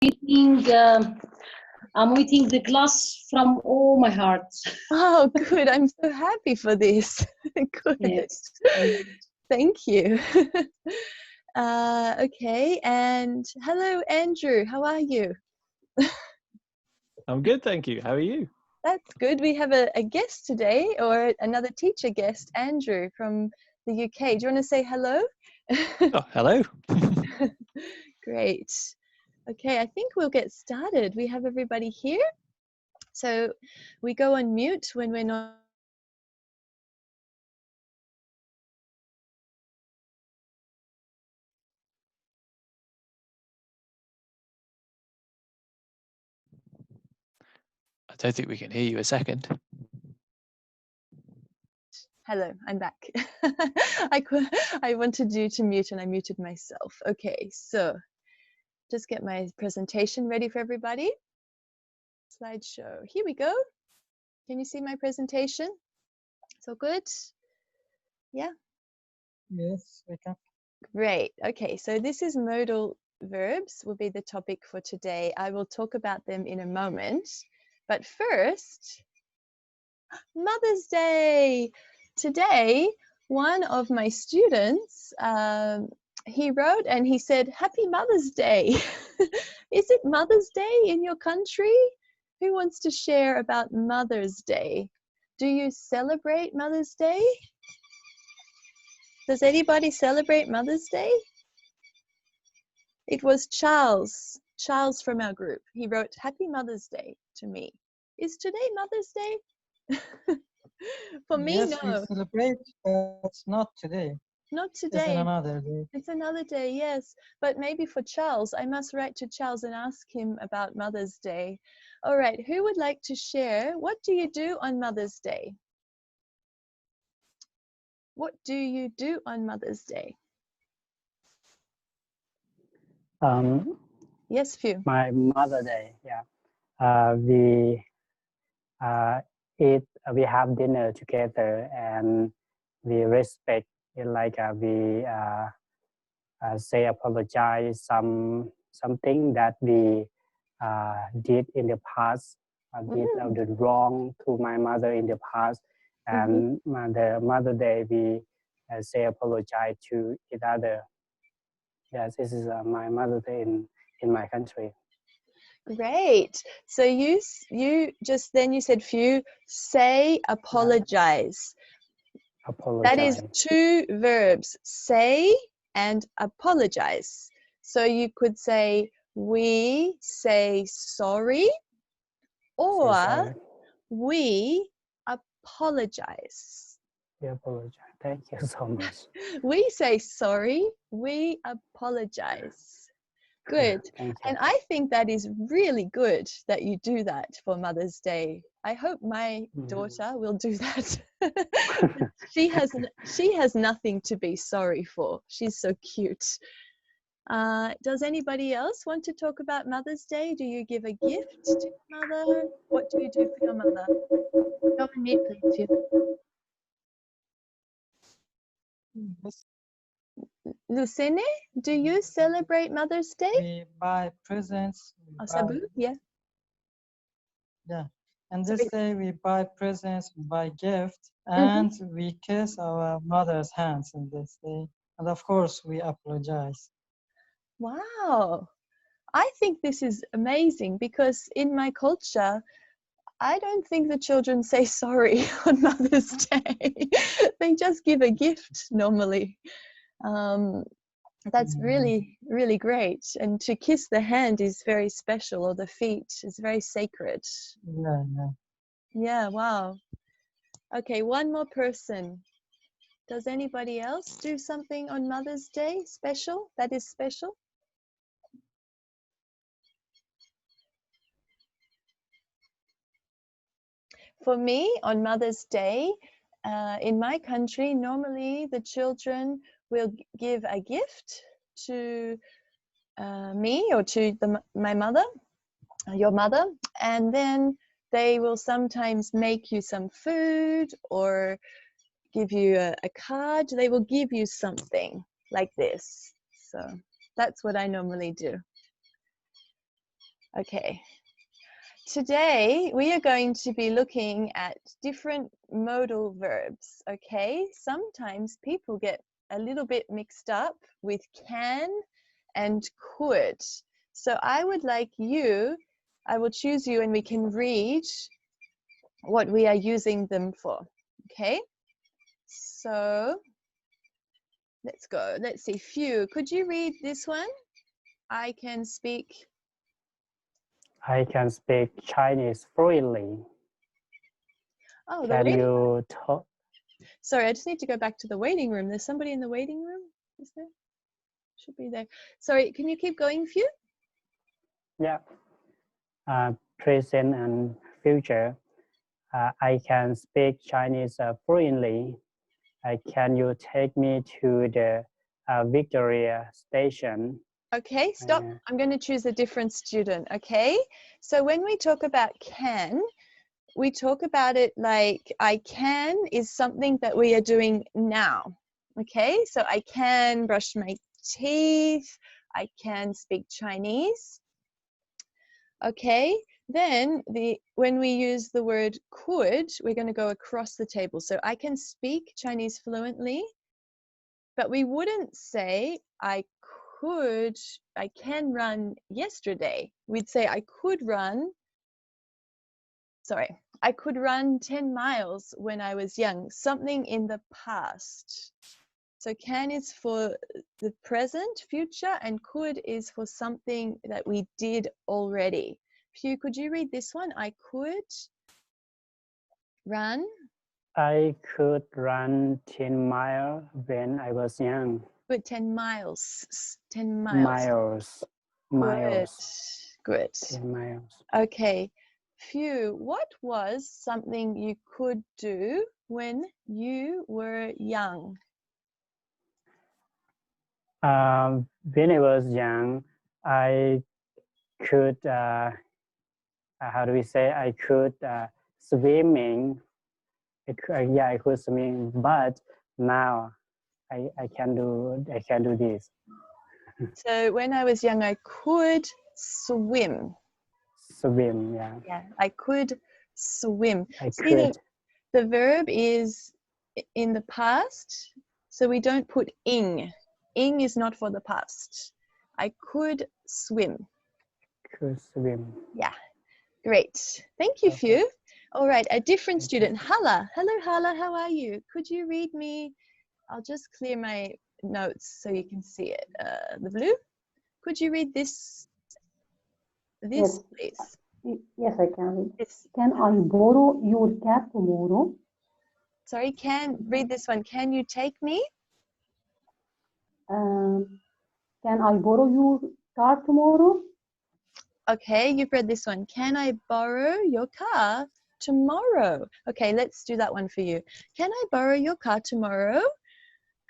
eating, I'm eating the glass from all my heart. Oh, good. I'm so happy for this. Good. Yes. Thank you. Okay, and hello, Andrew. How are you? I'm good, thank you. How are you? That's good. We have a guest today, or another teacher guest, Andrew from the UK. Do you want to say hello? Oh, hello. Great. Okay, I think we'll get started. We have everybody here. So we go on mute when we're not. I don't think we can hear you a second. Hello, I'm back. I wanted you to mute and I muted myself. Okay, so just get my presentation ready for everybody. Slideshow. Here we go. Can you see my presentation? So good? Yeah? Yes, we can. Great. Okay, so this is modal verbs will be the topic for today. I will talk about them in a moment. But first, Mother's Day. Today, one of my students, he wrote and he said, Happy Mother's Day. Is it Mother's Day in your country? Who wants to share about Mother's Day? Do you celebrate Mother's Day? Does anybody celebrate Mother's Day? It was Charles from our group. He wrote, Happy Mother's Day to me. Is today Mother's Day? For me, Yes, we no. celebrate, but not today. Not It's in today. another day. It's another day, yes. But maybe for Charles, I must write to Charles and ask him about Mother's Day. All right, who would like to share? What do you do on Mother's Day? What do you do on Mother's Day? Yes, Phew. My Mother Day, yeah. We eat, we have dinner together, and we respect it, like we say apologize something that we did in the past, did wrong to my mother in the past, and the Mother Day we say apologize to each other. Yes, this is my Mother Day in my country. Great. So you just then you said Phew, say apologize. Apologize. That is two verbs, say and apologize. So you could say, we say sorry, or sorry. we apologize. We apologize. Thank you so much. We say sorry, we apologize. Good. And I think that is really good that you do that for Mother's Day. I hope my daughter will do that. She has nothing to be sorry for. She's so cute. Does anybody else want to talk about Mother's Day? Do you give a gift to your mother? What do you do for your mother? Go on mute, please. Yes, Lucene, do you celebrate Mother's Day? we buy presents. Sabu, yeah. Yeah. And this day we buy presents, we buy gifts, and we kiss our mother's hands in this day. And of course, we apologize. Wow. I think this is amazing because in my culture, I don't think the children say sorry on Mother's Day. They just give a gift normally. That's really, really great. And to kiss the hand is very special, or the feet is very sacred. Yeah, yeah. Yeah, wow. Okay, one more person. Does anybody else do something on Mother's Day special? That is special? For me, on Mother's Day, in my country, normally the children will give a gift to me or to my mother, your mother, and then they will sometimes make you some food or give you a card. They will give you something like this. So that's what I normally do. Okay. Today, we are going to be looking at different modal verbs, okay? Sometimes people get a little bit mixed up with can and could. So I would like you, I will choose you and we can read what we are using them for, okay? So let's go. Let's see. Few, could you read this one? I can speak. I can speak Chinese fluently. Oh, the Can waiting. you talk? Sorry, I just need to go back to the waiting room. There's somebody in the waiting room. Is there? Should be there. Sorry, can you keep going, Few? Yeah. Present and future. I can speak Chinese fluently. Can you take me to the Victoria Station? Okay, stop. I'm going to choose a different student, okay? So when we talk about can, we talk about it like I can is something that we are doing now, okay? So I can brush my teeth, I can speak Chinese, okay? Then when we use the word could, we're going to go across the table. So I can speak Chinese fluently, but we wouldn't say I can run yesterday. We'd say I could run 10 miles when I was young, something in the past. So can is for the present, future, and could is for something that we did already. Phew, could you read this one? I could run. I could run 10 miles when I was young. Good, 10 miles. 10 miles. Good. 10 miles. Okay. Phew, what was something you could do when you were young? When I was young, I could, how do we say, I could swimming. I could swim, but now I can do this. So when I was young, I could swim. Swim, yeah. Yeah, I could swim. I See, could. the verb is in the past, so we don't put ing. Ing is not for the past. I could swim. Could swim. Yeah, great. Thank you, Okay. Phew. All right, a different Thank you. student. Hala. Hello, Hala. How are you? Could you read me? I'll just clear my notes so you can see it. The blue. Could you read this, Yes. please? Yes, I can. This. Can I borrow your cat tomorrow? Sorry, read this one. Can you take me? Can I borrow your car tomorrow? Okay, you've read this one. Can I borrow your car tomorrow? Okay, let's do that one for you. Can I borrow your car tomorrow?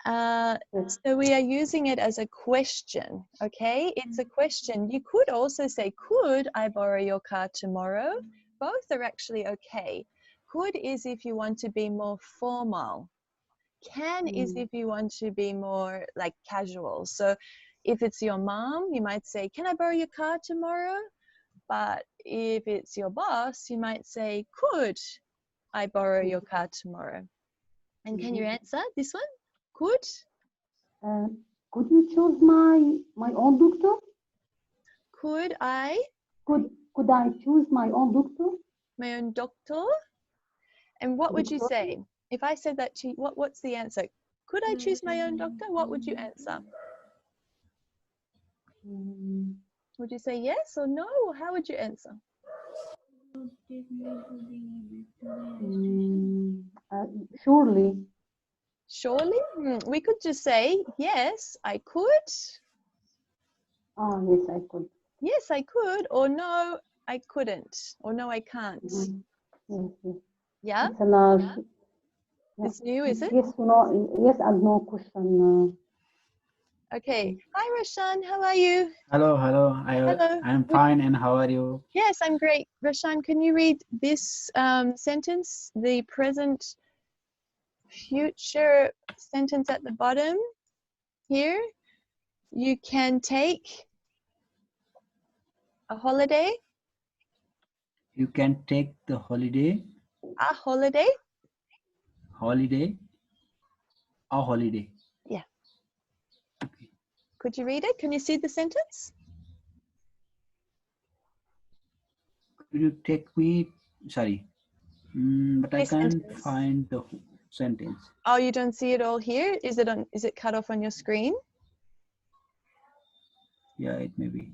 Yes. So we are using it as a question, okay? It's a question. You could also say, could I borrow your car tomorrow? Both are actually okay. Could is if you want to be more formal. Can is if you want to be more like casual. So if it's your mom, you might say, can I borrow your car tomorrow? But if it's your boss, you might say, could I borrow your car tomorrow? And can you answer this one? Could? Could you choose my own doctor? Could I? Could I choose my own doctor? My own doctor? And what would you say? If I said that to you, what's the answer? Could I choose my own doctor? What would you answer? Would you say yes or no? Or how would you answer? Surely. Surely? We could just say, yes, I could. Oh, yes, I could. Yes, I could. Or no, I couldn't. Or no, I can't. Yes, yes. Yeah? It's a It's new, is it? yes, no, yes and no question. Okay. Hi, Roshan. How are you? Hello. Hello. I'm fine, and how are you? Yes, I'm great. Roshan, can you read this sentence, the present future sentence at the bottom here? You can take. A holiday? You can take the holiday. A holiday? Holiday. A holiday. Yeah. Could you read it? Can you see the sentence? Could you take me? Sorry, but I This can't sentence. find the sentence. Oh, you don't see it all here? Is it on? Is it cut off on your screen? Yeah, it may be.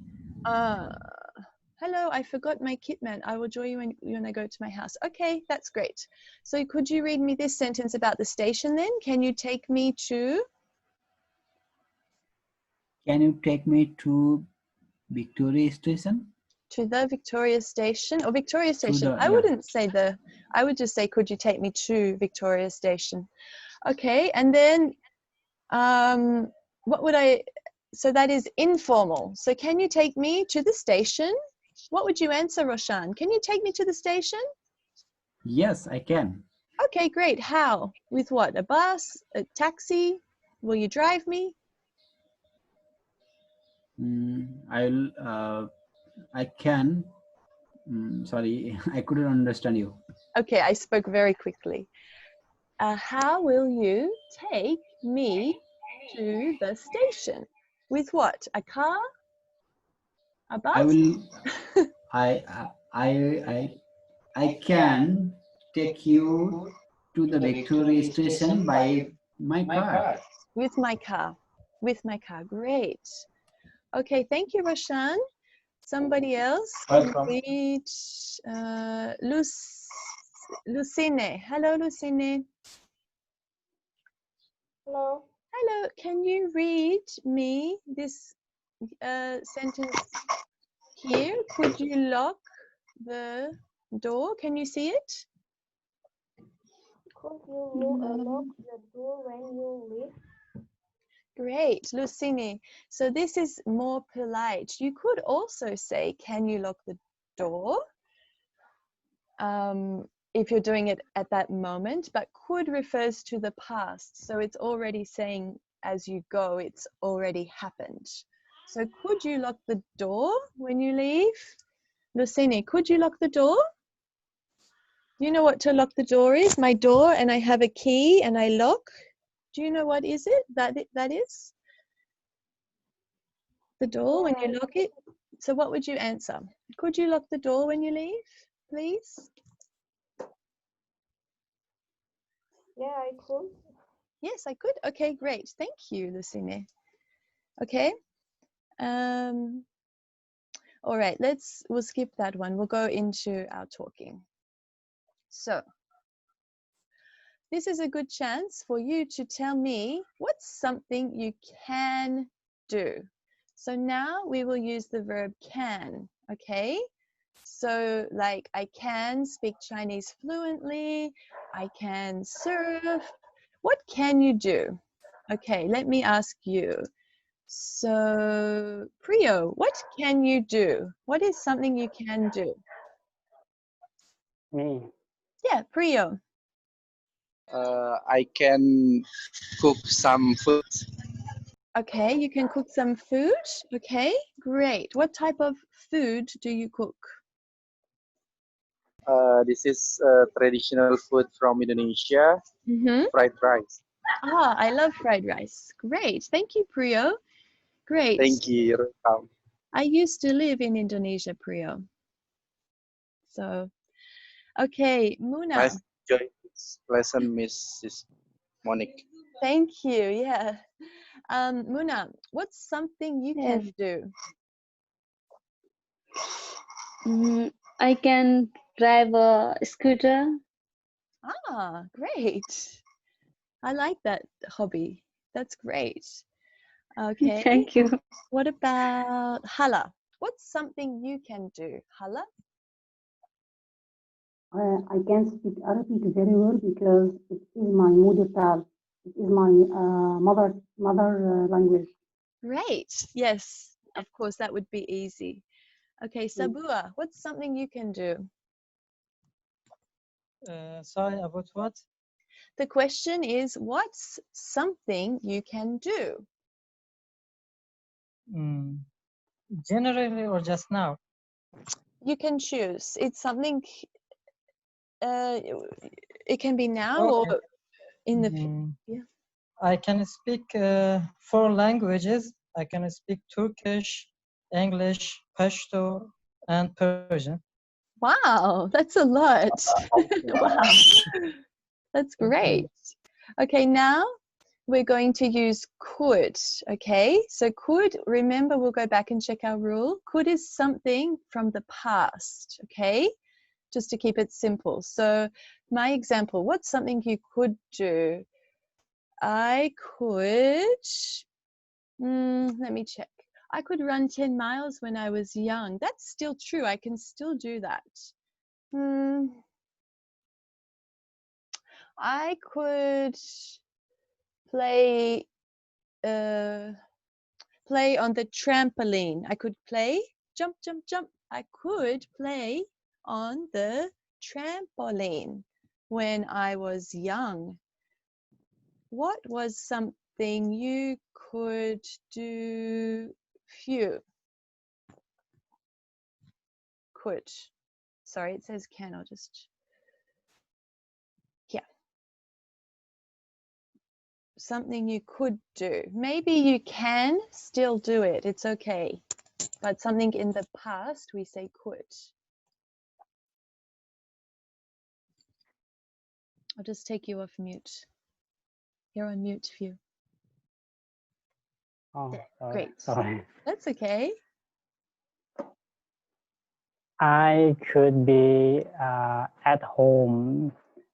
Hello, I forgot my kitman. I will join you when I go to my house. Okay, that's great. So could you read me this sentence about the station then? Can you take me to? Can you take me to Victoria Station? To the Victoria Station or Victoria Station? the- I yeah. wouldn't say the, I would just say, could you take me to Victoria Station? Okay, and then what would I, so that is informal. So can you take me to the station? What would you answer, Roshan? Can you take me to the station? Yes, I can. Okay, great. How? With what? A bus? A taxi? Will you drive me? I can. Sorry, I couldn't understand you. Okay, I spoke very quickly. How will you take me to the station? With what? A car? A bus? I will. I can take you to the Victoria Station by my car. With my car. With my car. Great. Okay, thank you, Roshan. Somebody else can read Lucine. Hello, Lucine. Hello. Hello, can you read me this sentence here? Could you lock the door? Can you see it? Could you lock the door when you leave? Great, Lucine. So this is more polite. You could also say, can you lock the door? If you're doing it at that moment, but could refers to the past. So it's already saying as you go, it's already happened. So could you lock the door when you leave? Lucine, could you lock the door? Do you know what to lock the door is? My door, and I have a key and I lock. Do you know what is it? That is? The door when you lock it. So what would you answer? Could you lock the door when you leave, please? Yeah, I could. Yes, I could. Okay, great. Thank you, Lucine. Okay. All right, we'll skip that one. We'll go into our talking. So this is a good chance for you to tell me what's something you can do. So now we will use the verb can, okay? So like I can speak Chinese fluently, I can surf. What can you do? Okay, let me ask you. So Priyo, what can you do? What is something you can do? Me. Yeah, Priyo. I can cook some food. Okay, you can cook some food. Okay, great. What type of food do you cook? This is traditional food from Indonesia, fried rice. Ah, I love fried rice. Great. Thank you, Priyo. Great. Thank you. You're welcome. I used to live in Indonesia, Priyo. So, okay, Muna. Nice to join this lesson, Mrs. Monique. Thank you. Yeah. Muna, what's something you can do? I can drive a scooter. Ah, great. I like that hobby. That's great. Okay. Thank you. What about Hala? What's something you can do, Hala? I can speak Arabic very well because it is my mother tongue. It is my mother language. Great. Yes, of course, that would be easy. Okay, Sabua, what's something you can do? Sorry, about what? The question is, what's something you can do? Generally or just now? You can choose. It's something, it can be now or Okay. in the future. Yeah. I can speak 4 languages. I can speak Turkish, English, Pashto, and Persian. Wow, that's a lot. Wow, that's great. Okay, now we're going to use could. Okay, so could, remember, we'll go back and check our rule. Could is something from the past. Okay, just to keep it simple. So my example, what's something you could do? I could, let me check. I could run 10 miles when I was young. That's still true. I can still do that. I could play play on the trampoline. I could play jump, jump, jump. I could play on the trampoline when I was young. What was something you could do? Phew. Could. Sorry, it says can. I'll just. Yeah. Something you could do. Maybe you can still do it. It's okay. But something in the past, we say could. I'll just take you off mute. You're on mute, Phew. Oh, Great. sorry. That's okay. I could be at home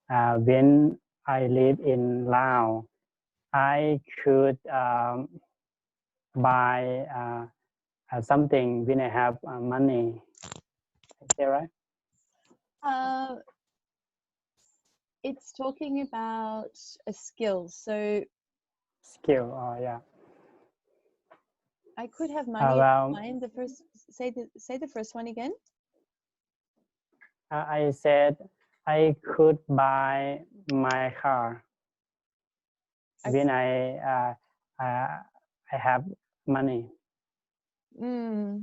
when I live in Laos. I could buy something when I have money. Is that right? It's talking about a skill. So Skill. Oh, yeah. I could have money. Well, the first, say the first one again. I said I could buy my car when I have money. No.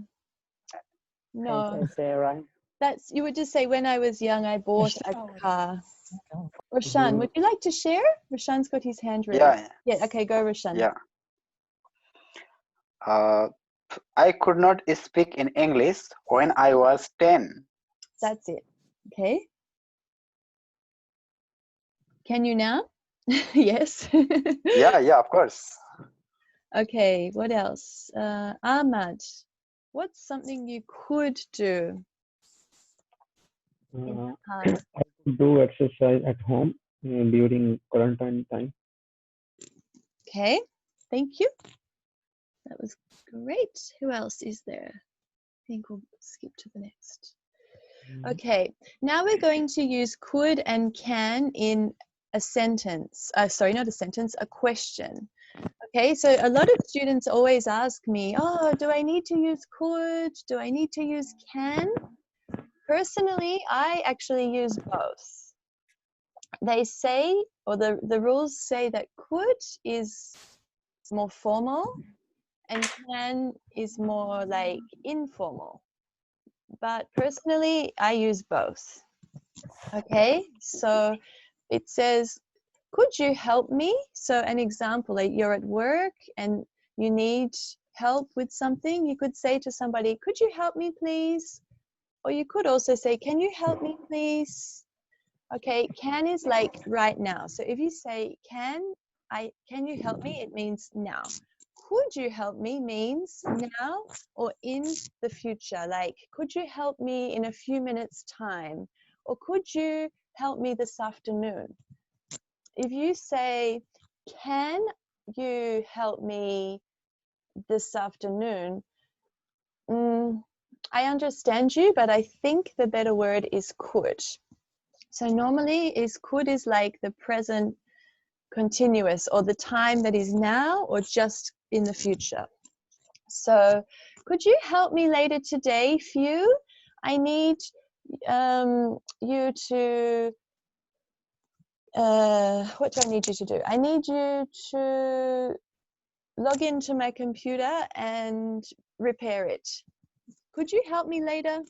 I say right. That's, you would just say when I was young I bought a car. Roshan, would you like to share? Roshan's got his hand raised. Yeah. Okay, go Roshan. Yeah. I could not speak in English when I was 10. That's it. Okay. Can you now? Yes. Yeah, of course. Okay, what else? Ahmad, what's something you could do in the past? I could do exercise at home during quarantine time. Okay, thank you. That was great. Who else is there? I think we'll skip to the next. Okay, now we're going to use could and can in a sentence. Sorry, not a sentence, a question. Okay, so a lot of students always ask me, oh, do I need to use could? Do I need to use can? Personally, I actually use both. They say, or the rules say that could is more formal and can is more like informal. But personally, I use both. Okay, so it says, could you help me? So an example, like you're at work and you need help with something, you could say to somebody, could you help me please? Or you could also say, can you help me please? Okay, can is like right now. So if you say, can you help me? It means now. Could you help me means now or in the future. Like, could you help me in a few minutes time? Or could you help me this afternoon? If you say, can you help me this afternoon? I understand you, but I think the better word is could. So normally could is like the present continuous or the time that is now or just in the future. So could you help me later today, Phew? I need you to what do I need you to do? I need you to log into my computer and repair it. Could you help me later?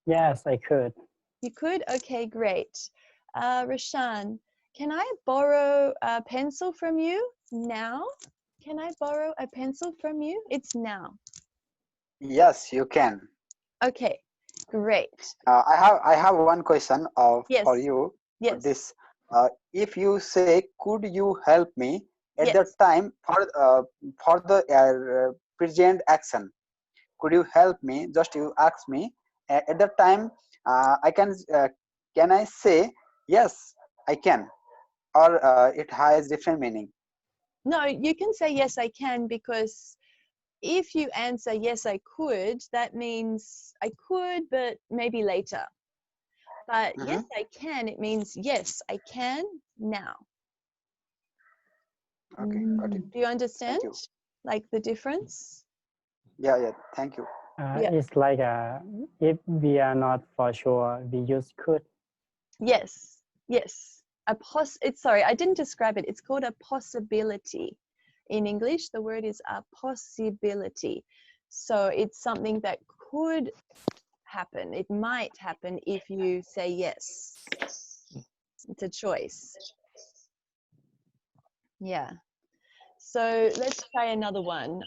Yes, I could. You could? Okay, great. Rashan, can I borrow a pencil from you now? Can I borrow a pencil from you? It's now. Yes, you can. Okay, great. I have one question Yes. for you. For Yes. this, if you say, "Could you help me?" at Yes. that time for the present action, could you help me? Just you ask me. At that time, can I say yes, I can, or it has different meaning? No, you can say yes, I can, because if you answer yes, I could, that means I could, but maybe later. But yes, I can, it means yes, I can now. Okay, got it. Do you understand? Thank you. Like the difference? Yeah. Thank you. Yeah. It's like if we are not for sure, we use could. Yes. Sorry, I didn't describe it. It's called a possibility. In English, the word is a possibility. So it's something that could happen. It might happen if you say yes. It's a choice. Yeah. So let's try another one.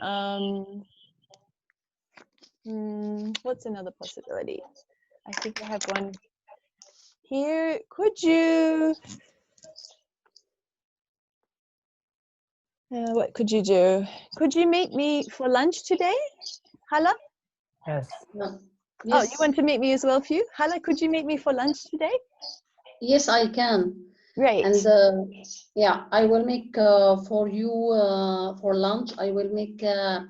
What's another possibility? I think I have one here. Could you... what could you do? Could you meet me for lunch today? Hala? Yes. No. Oh, Yes. you want to meet me as well, Phew? Hala, could you meet me for lunch today? Yes, I can. Great. And yeah, I will make for you for lunch. I will make a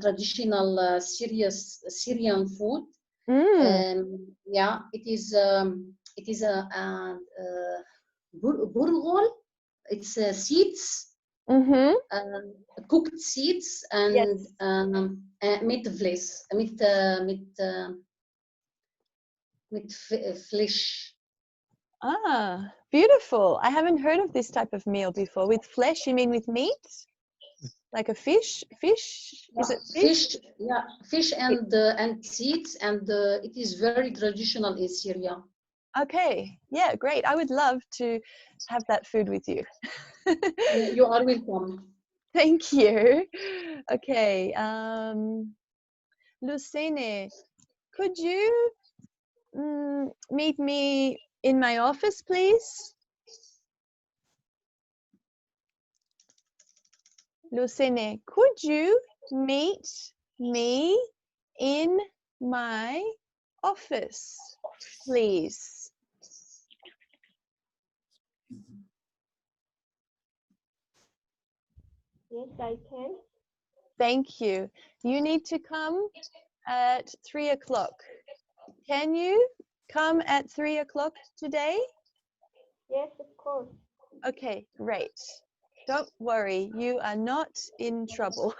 traditional Syrian food. Yeah, it is a burghul. It's seeds. Cooked seeds and meat flesh. Ah, beautiful. I haven't heard of this type of meal before. With flesh, you mean with meat? Like a fish? Fish? Is it fish? Yeah, fish and seeds, and it is very traditional in Syria. Okay, yeah, great. I would love to have that food with you. You are welcome. Thank you. Okay, Lucene, could you meet me in my office, please? Lucene, could you meet me in my office, please? Yes, I can. Thank you. You need to come at 3 o'clock. Can you come at 3 o'clock today? Yes, of course. Okay, great. Don't worry, you are not in trouble.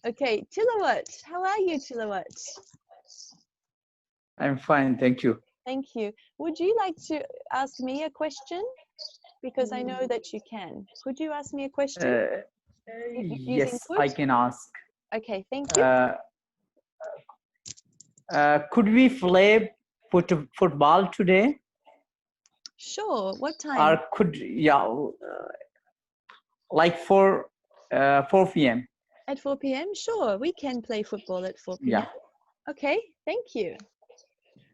Okay, Tilawat, how are you, Tilawat? I'm fine, thank you. Thank you. Would you like to ask me a question? Because I know that you can. Could you ask me a question? Yes, I can ask. Okay, thank you. Could we play football today? Sure. What time? Or could, like 4 p.m. At 4 p.m.? Sure, we can play football at 4 p.m. Yeah. Okay, thank you.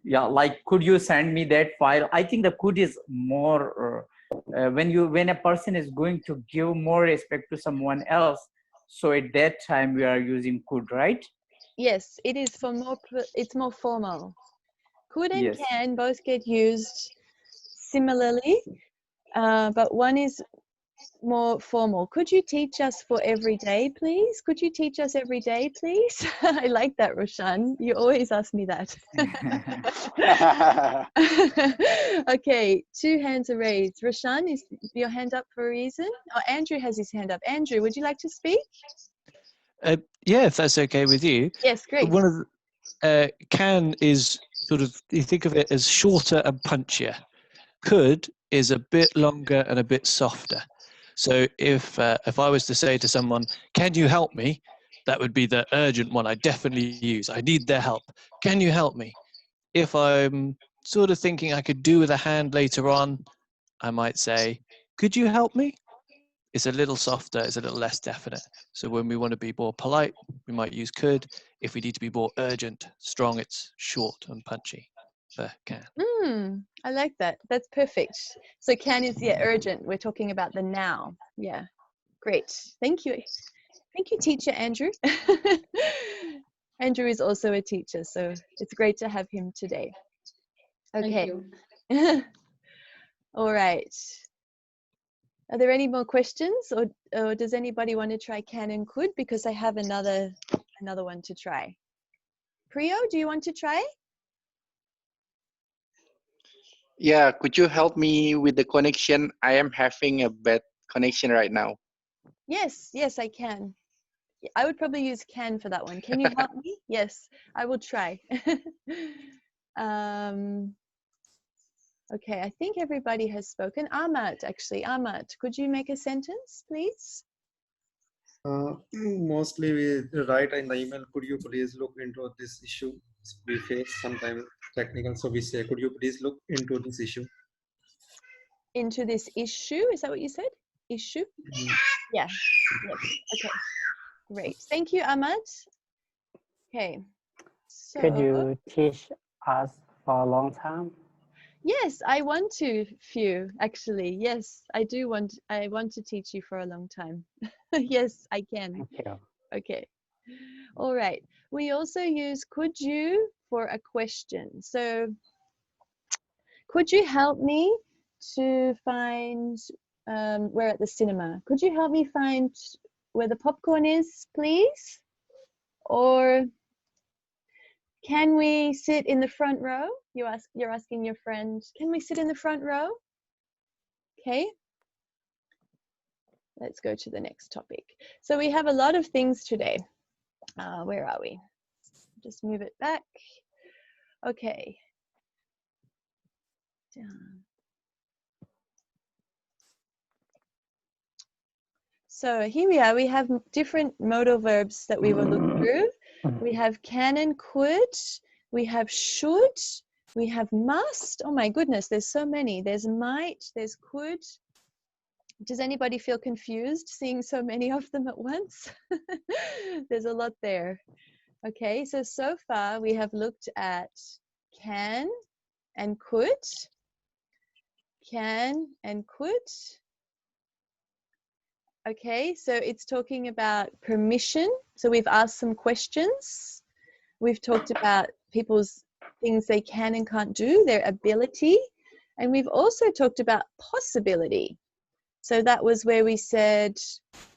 Yeah, like could you send me that file? I think the could is more when a person is going to give more respect to someone else. So at that time we are using could, right? Yes, it is for more. It's more formal. Could and Yes. can both get used similarly, but one is more formal. Could you teach us for every day, please? Could you teach us every day, please? I like that, Roshan. You always ask me that. Okay, 2 hands are raised. Roshan, is your hand up for a reason? Oh, Andrew has his hand up. Andrew, would you like to speak? Yeah, if that's okay with you. Yes, great. One of the, can is sort of, you think of it as shorter and punchier. Could is a bit longer and a bit softer. So if I was to say to someone, "Can you help me?" That would be the urgent one I definitely use. I need their help. Can you help me? If I'm sort of thinking I could do with a hand later on, I might say, could you help me? It's a little softer, it's a little less definite. So when we want to be more polite, we might use could. If we need to be more urgent, strong, it's short and punchy for can. I like that. That's perfect. So can is, yeah, urgent. We're talking about the now. Yeah, great. Thank you. Thank you, teacher Andrew. Andrew is also a teacher, so it's great to have him today. Okay. Thank you. All right. Are there any more questions, or does anybody want to try can and could? Because I have another one to try. Priyo, do you want to try? Yeah, could you help me with the connection? I am having a bad connection right now. Yes, I can. I would probably use can for that one. Can you help me? Yes, I will try. Okay, I think everybody has spoken. Ahmad, actually. Ahmad, could you make a sentence, please? Mostly we write in the email, could you please look into this issue? We face sometimes technical, so we say, could you please look into this issue? Into this issue, is that what you said? Issue? Yeah, yes, okay, great. Thank you, Ahmad. Okay, so. Could you teach us for a long time? Yes, I want to, Few, actually. Yes, I want to teach you for a long time. Yes, I can. Thank you. Okay. All right. We also use could you for a question. So could you help me to find, we're at the cinema. Could you help me find where the popcorn is, please? Or can we sit in the front row? You're asking your friend, can we sit in the front row? Okay. Let's go to the next topic. So we have a lot of things today. Where are we? Just move it back. Okay. Down. So here we are. We have different modal verbs that we will look through. We have can and could. We have should. We have must. Oh my goodness, there's so many. There's might, there's could. Does anybody feel confused seeing so many of them at once? There's a lot there. Okay, so far we have looked at can and could. Can and could. Okay, so it's talking about permission. So we've asked some questions. We've talked about people's things they can and can't do, their ability. And we've also talked about possibility. So that was where we said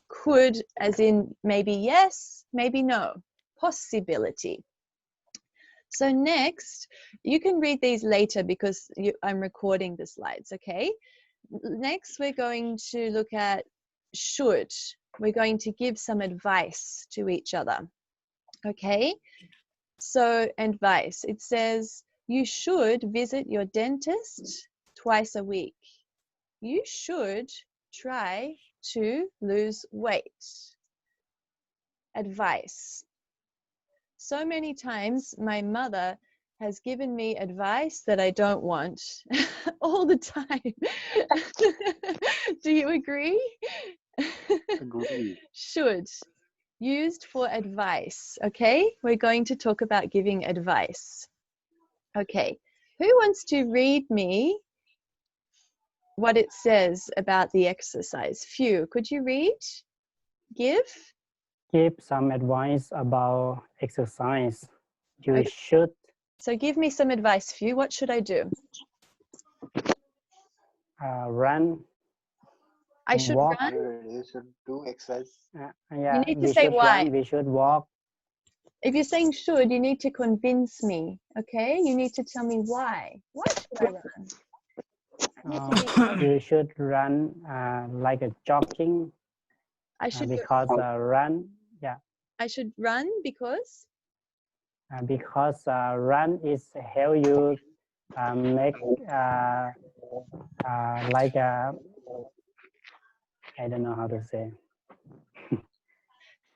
could, as in maybe yes, maybe no, possibility. So next, you can read these later because I'm recording the slides, okay? Next, we're going to look at should. We're going to give some advice to each other, okay? So advice, it says, you should visit your dentist twice a week. You should try to lose weight. Advice. So many times my mother has given me advice that I don't want all the time. Do you agree? Agree. Should. Used for advice. Okay, we're going to talk about giving advice. Okay, who wants to read me what it says about the exercise? Few, could you read? Give some advice about exercise. You Okay. should. So give me some advice, Few. What should I do? Run. I should walk. run? You should do exercise. Yeah, You need to we say should why. run, we should walk. If you're saying should, you need to convince me, okay? You need to tell me why. Why should I run? You should run like a jogging. I should because run, yeah. I should run because? Because run is help you make like a, I don't know how to say.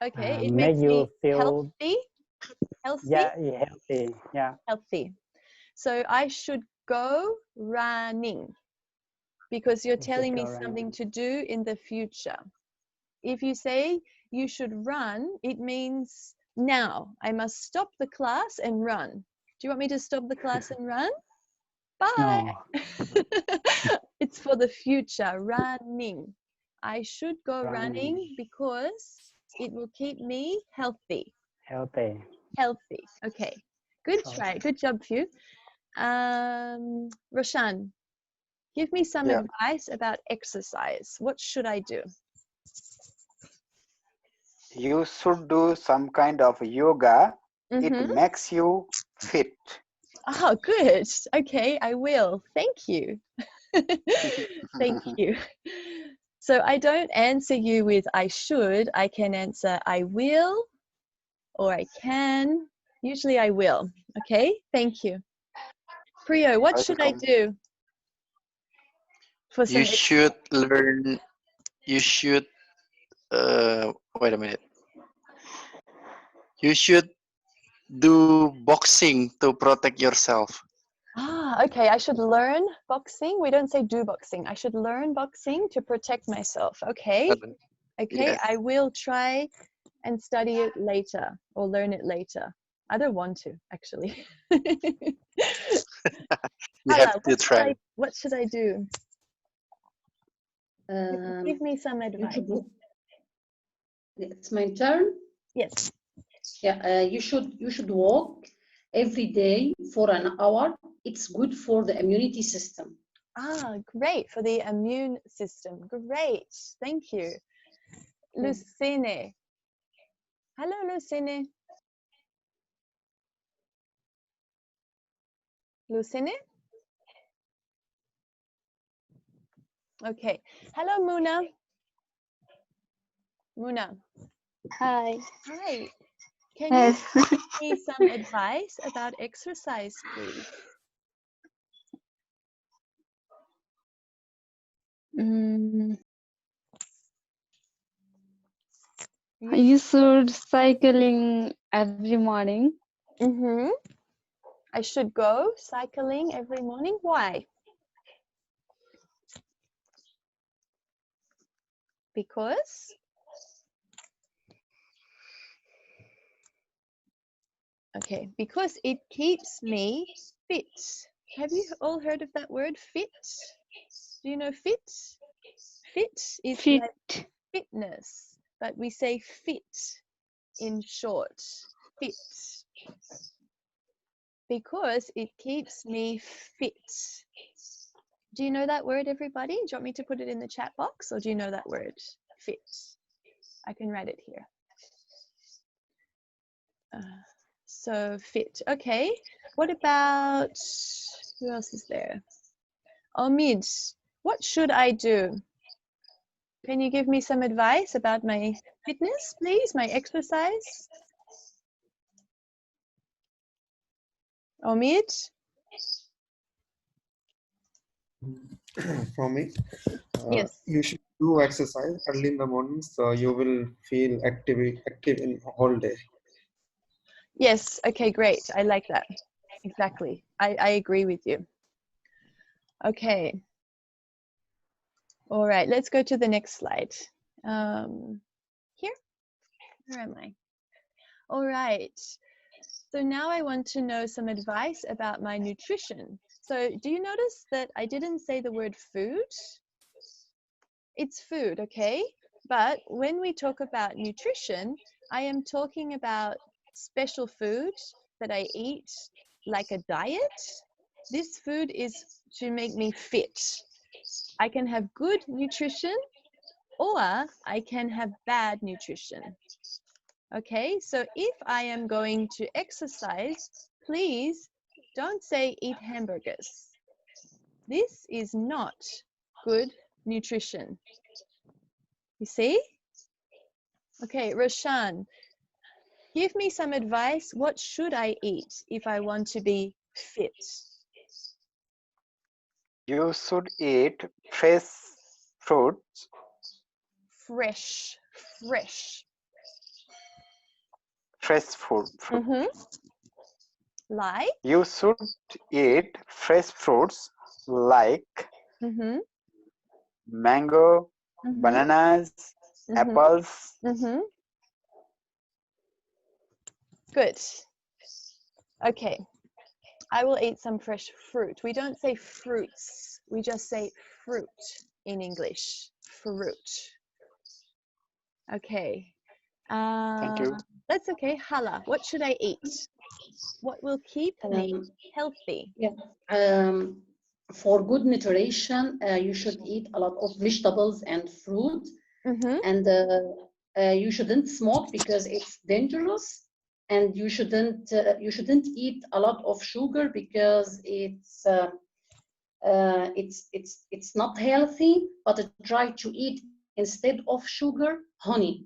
Okay, it make makes you me feel healthy. Healthy? yeah, healthy. Yeah. Healthy. So I should go running because you're You should telling me go something running. to do in the future. If you say you should run, it means now. I must stop the class and run. Do you want me to stop the class and run? Bye. No, It's for the future, running. I should go running. running because it will keep me healthy. Healthy. Healthy. Okay. Good Healthy. try. Good job, Phew. Roshan, give me some Yeah. advice about exercise. What should I do? You should do some kind of yoga. It Mm-hmm. makes you fit. Oh, good. Okay, I will. Thank you. Thank you. So I don't answer you with I should. I can answer I will or I can. Usually I will. Okay, thank you. Priyo, what should I Welcome. do for some You should learn. You should. Wait a minute. You should do boxing to protect yourself. Okay, I should learn boxing. We don't say do boxing. I should learn boxing to protect myself. Okay. Okay, Yes. I will try and study it later or learn it later. I don't want to actually. You Hala, have to try. what should I do? Give me some You advice. should, it's my turn. Yes. Yeah, you should walk every day for an hour. It's good for the immunity system. Great for the immune system. Great. Thank you. Lucine. Hello, Lucine. Lucine? Okay. Hello, Muna. Muna. Hi. Hi. Can Yes. you give me some advice about exercise, please? You should cycling every morning. Mm-hmm. I should go cycling every morning. Why? Because? Okay, because it keeps me fit. Have you all heard of that word, fit? Do you know fit? Fit is Fit. like fitness, but we say fit in short. Fit. Because it keeps me fit. Do you know that word, everybody? Do you want me to put it in the chat box, or do you know that word, fit? I can write it here. So fit. Okay. What about, who else is there? Omid, what should I do? Can you give me some advice about my fitness, please? My exercise? Omid? From me, Yes. you should do exercise early in the morning, so you will feel active in whole day. Yes. Okay, great. I like that. Exactly. I agree with you. Okay. All right, let's go to the next slide. Here? Where am I? All right. So now I want to know some advice about my nutrition. So do you notice that I didn't say the word food? It's food, okay? But when we talk about nutrition, I am talking about special food that I eat like a diet. This food is to make me fit. I can have good nutrition or I can have bad nutrition. Okay, so if I am going to exercise, please don't say eat hamburgers. This is not good nutrition. You see? Okay, Roshan, give me some advice. What should I eat if I want to be fit? You should eat fresh fruits. Fresh. fresh fruit. Like? You should eat fresh fruits like mango, bananas, apples. Good. Okay. I will eat some fresh fruit. We don't say fruits. We just say fruit in English. Fruit. Okay. Thank you. That's okay. Hala, what should I eat? What will keep me healthy? Yeah. For good nutrition, you should eat a lot of vegetables and fruit, and you shouldn't smoke because it's dangerous, and you shouldn't eat a lot of sugar because it's not healthy. But try to eat instead of sugar honey.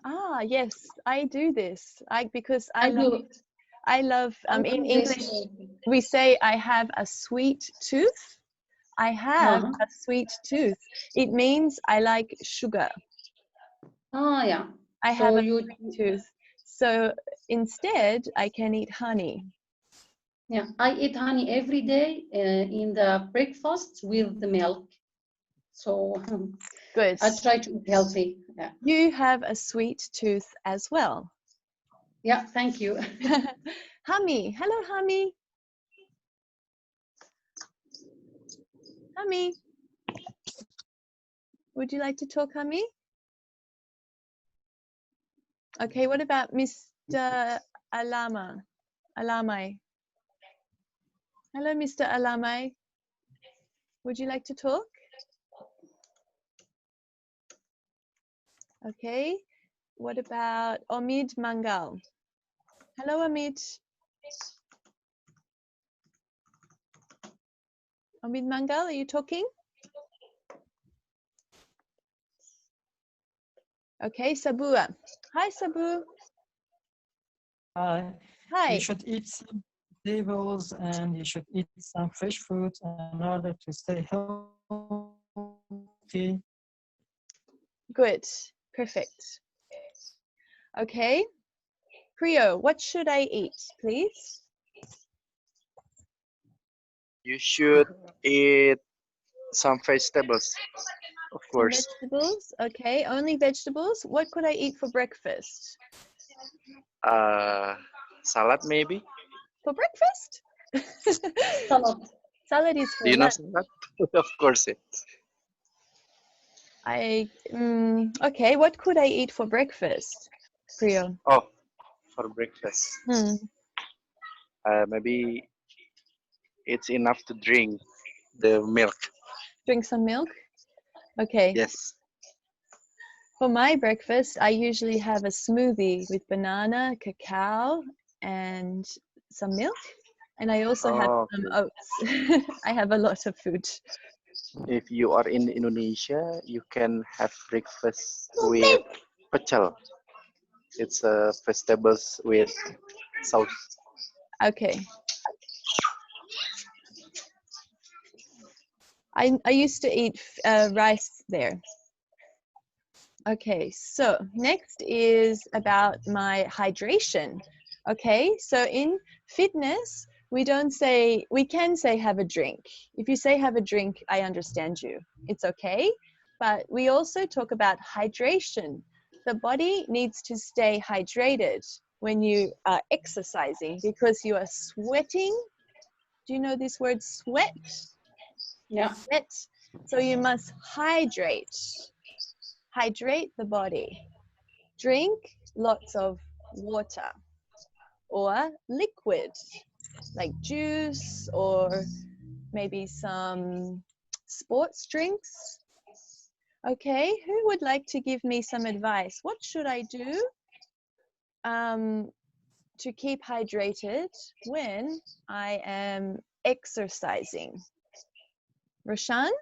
Ah, yes, I do this. Because I love I in do this English also. we say I have a sweet tooth. I have a sweet tooth. It means I like sugar. Oh yeah. I So have a you sweet tooth. So instead I can eat honey. Yeah, I eat honey every day in the breakfast with the milk. So Good. I try to eat healthy. Yeah. You have a sweet tooth as well. Yeah, thank you. Hami, hello Hami. Hami, would you like to talk, Hami? Okay, what about Mr. Alamai? Hello, Mr. Alamai. Would you like to talk? Okay, what about Omid Mangal? Hello, Omid. Omid Mangal, are you talking? Okay, Sabua. Hi, Sabu. Hi. Hi. You should eat some vegetables and you should eat some fresh fruit in order to stay healthy. Good, perfect. Okay, Priyo, what should I eat, please? You should eat some vegetables, of Some course. vegetables, okay, only vegetables. What could I eat for breakfast? Salad maybe. For breakfast? Salad. Salad is for Do you know lunch. salad? Of course, it. Okay, what could I eat for breakfast, Priyo? Oh, for breakfast. Maybe it's enough to drink the milk. Drink some milk? Okay. Yes. For my breakfast, I usually have a smoothie with banana, cacao, and some milk. And I also have some oats. I have a lot of food. If you are in Indonesia, you can have breakfast with pecel. It's vegetables with sauce. Okay. I used to eat rice there. Okay, so next is about my hydration. Okay, so in fitness, we can say have a drink. If you say have a drink, I understand you. It's okay. But we also talk about hydration. The body needs to stay hydrated when you are exercising because you are sweating. Do you know this word sweat? Yeah. Sweat. So you must hydrate. Hydrate the body. Drink lots of water or liquid like juice or maybe some sports drinks. Okay, who would like to give me some advice? What should I do to keep hydrated when I am exercising? Roshan?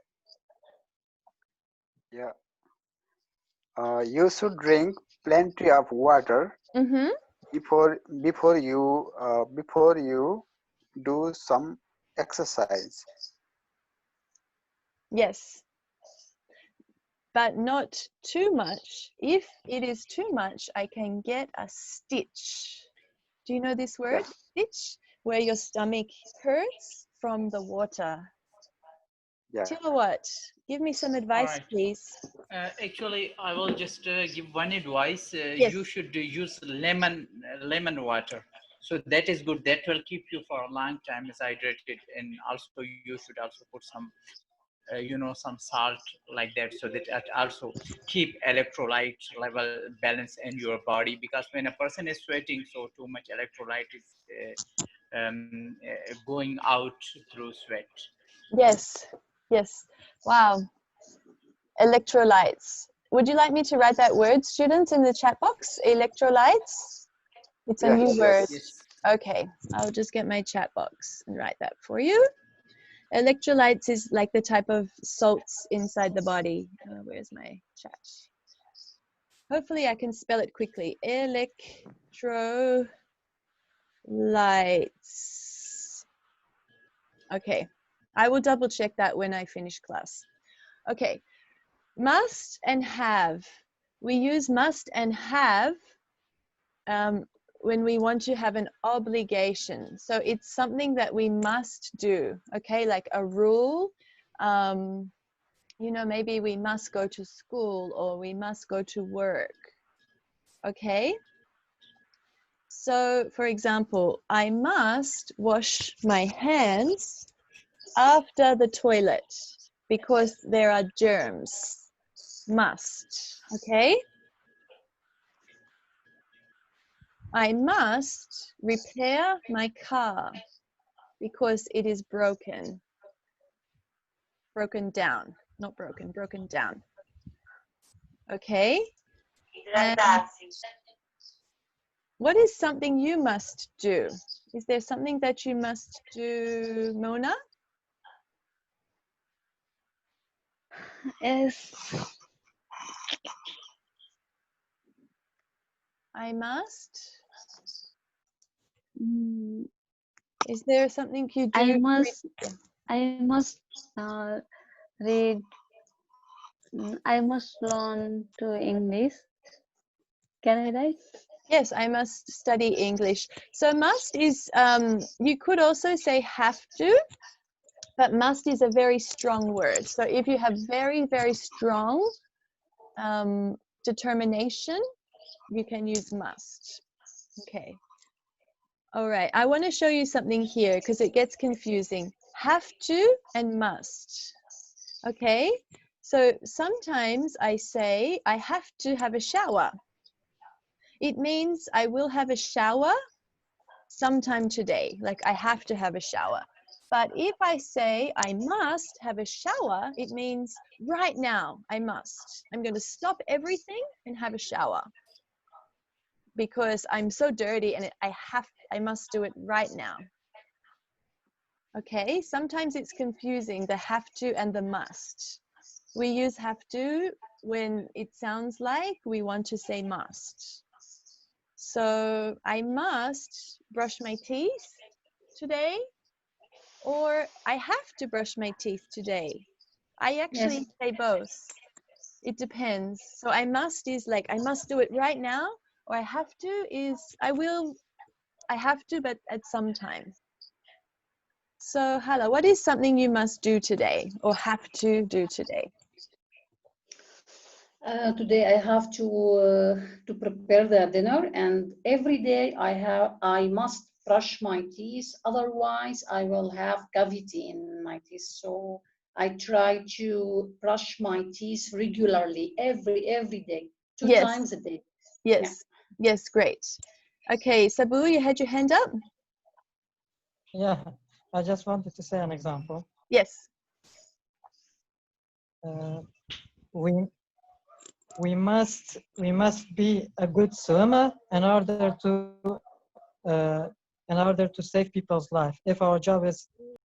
Yeah. You should drink plenty of water before you do some exercise. Yes. but not too much. If it is too much, I can get a stitch. Do you know this word, stitch? Where your stomach hurts from the water. Yeah. Tilawat, give me some advice, right. please. Actually, I will just give one advice. Yes. You should use lemon water. So that is good. That will keep you for a long time as hydrated, and also you should also put some, some salt like that, so that it also keep electrolyte level balance in your body. Because when a person is sweating, so too much electrolyte is going out through sweat. Yes. Yes. Wow. Electrolytes. Would you like me to write that word, students, in the chat box? Electrolytes? It's a new word. Yes. Okay, I'll just get my chat box and write that for you. Electrolytes is like the type of salts inside the body. Where's my chat? Hopefully I can spell it quickly. Electrolytes. Okay, I will double check that when I finish class. Okay, must and have. We use must and have when we want to have an obligation. So it's something that we must do, okay? Like a rule, maybe we must go to school or we must go to work, okay? So for example, I must wash my hands after the toilet because there are germs. Must, okay? I must repair my car because it is broken. Broken down, not broken, broken down. Okay? And what is something you must do? Is there something that you must do, Mona? Yes. I must? Is there something you do? I must read. I must learn to English. Can I write? Yes, I must study English. So must is, you could also say have to, but must is a very strong word. So if you have very, very strong determination, you can use must. Okay. All right. I want to show you something here because it gets confusing. Have to and must. Okay. So sometimes I say I have to have a shower. It means I will have a shower sometime today. Like I have to have a shower. But if I say I must have a shower, it means right now I must. I'm going to stop everything and have a shower because I'm so dirty and I must do it right now. Okay, sometimes it's confusing, the have to and the must. We use have to when it sounds like we want to say must. So I must brush my teeth today, or I have to brush my teeth today. I actually say both. It depends. So I must is like I must do it right now, or I have to is I have to, but at some time. So Hala, what is something you must do today or have to do today? Today I have to prepare the dinner, and every day I must brush my teeth, otherwise I will have cavity in my teeth. So I try to brush my teeth regularly every day, two times a day. Yes. Yes, great. Okay, Sabu, you had your hand up? Yeah, I just wanted to say an example. Yes. We must be a good swimmer in order to save people's life. If our job is